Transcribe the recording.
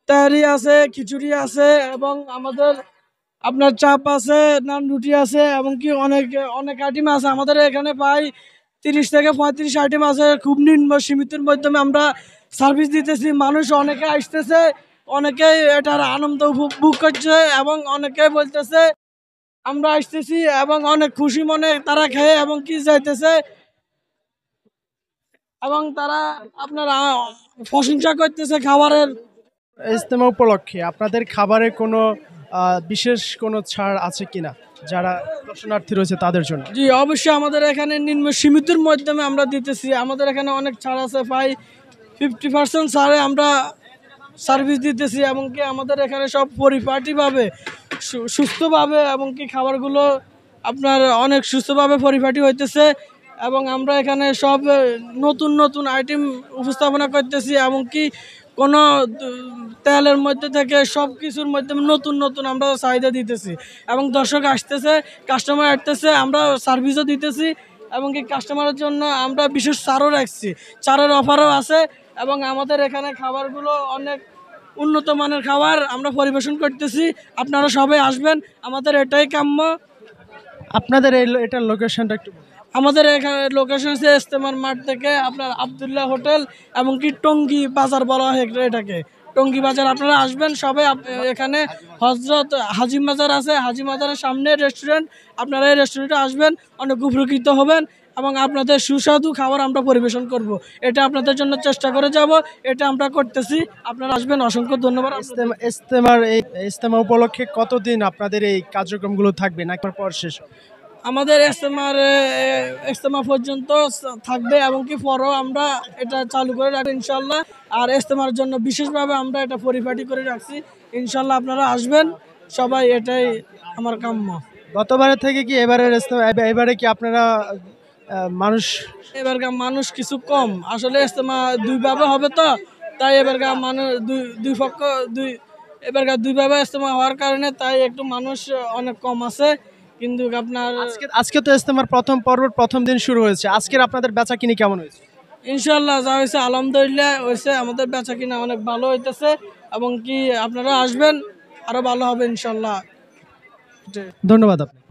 তাহারি আছে, খিচুড়ি আছে এবং আমাদের আপনার চাপ আছে, নান রুটি আছে এবং কি অনেক অনেক আইটেম আছে আমাদের এখানে। প্রায় 30 থেকে 35 আইটেম আছে। খুব নিম্ন সীমিতের মাধ্যমে আমরা সার্ভিস দিতেছি। মানুষ অনেকে আসতেছে, অনেকেই এটার আনন্দ উপভোগ করছে এবং অনেকে বলতেছে আমরা আসতেছি এবং অনেক খুশি মনে তারা খেয়ে এবং কি যাইতেছে এবং তারা আপনার প্রশংসা করতেছে খাবারের। ইজতেমা উপলক্ষে আপনাদের খাবারে কোনো বিশেষ কোনো ছাড় আছে কিনা যারা দর্শনার্থী রয়েছে তাদের জন্য? জি অবশ্যই, আমাদের এখানে নিম্ন সীমিতের মাধ্যমে আমরা দিতেছি। আমাদের এখানে অনেক ছাড় আছে, প্রায় 50% ছাড়ে আমরা সার্ভিস দিতেছি এবং কি আমাদের এখানে সব পরিপাটিভাবে সুস্থভাবে এবং কি খাবারগুলো আপনার অনেক সুস্থভাবে পরিপাটি হইতেছে এবং আমরা এখানে সব নতুন নতুন আইটেম উপস্থাপনা করতেছি এবং কি কোনো তেলের মধ্যে থেকে সব কিছুর মধ্যে নতুন নতুন আমরা চাহিদা দিতেছি এবং দর্শক আসতেছে, কাস্টমার আসতেছে, আমরা সার্ভিসও দিতেছি এবং কি কাস্টমারের জন্য আমরা বিশেষ ছাড়ও রাখছি, ছাড়ের অফারও আছে এবং আমাদের এখানে খাবারগুলো অনেক উন্নত মানের খাবার আমরা পরিবেশন করতেছি। আপনারা সবাই আসবেন, আমাদের এটাই কাম্য। আপনাদের এটার লোকেশনটা একটু বলুন। আমাদের এখানে লোকেশন আছে ইজতেমার মাঠ থেকে আপনার আবদুল্লাহ হোটেল এবং কি টঙ্গী বাজার বলা হয় এটাকে, টঙ্গী বাজার। আপনারা আসবেন সবাই। এখানে হজরত হাজি মাজার আছে, হাজি মাজারের সামনে রেস্টুরেন্ট। আপনারা এই রেস্টুরেন্টে আসবেন, অনেক উপকৃত হবেন এবং আপনাদের সুস্বাদু খাবার আমরা পরিবেশন করব। এটা আপনাদের জন্য চেষ্টা করে যাব, এটা আমরা করতেছি। আপনারা আসবেন, অসংখ্য ধন্যবাদ। ইজতেমা উপলক্ষে কতদিন আপনাদের এই কার্যক্রমগুলো থাকবে না পর শেষ? আমাদের ইজতেমা পর্যন্ত থাকবে এবং কি পরও আমরা এটা চালু করে রাখবো ইনশাল্লাহ। আর ইজতেমার জন্য বিশেষভাবে আমরা এটা পরিপাটি করে রাখছি। ইনশাল্লাহ আপনারা আসবেন সবাই, এটাই আমার কাম্য। গতবারের থেকে কি এবারে কি আপনারা মানুষ কিছু কম, আসলে ইজতেমা দুইভাবে হবে তো, তাই এবারকার মানুষ দুইভাবে ইজতেমা হওয়ার কারণে তাই একটু মানুষ অনেক কম আছে। কিন্তু আপনার আজকে তো ইজতেমার প্রথম পর্বের প্রথম দিন শুরু হয়েছে, আজকের আপনাদের বেচা কিনি কেমন হয়েছে? ইনশাল্লাহ যা হয়েছে আলহামদুলিল্লাহ হয়েছে, আমাদের বেচা কিনা অনেক ভালো হইতেছে এবং কি আপনারা আসবেন, আরো ভালো হবে ইনশাল্লাহ। ধন্যবাদ আপনাকে।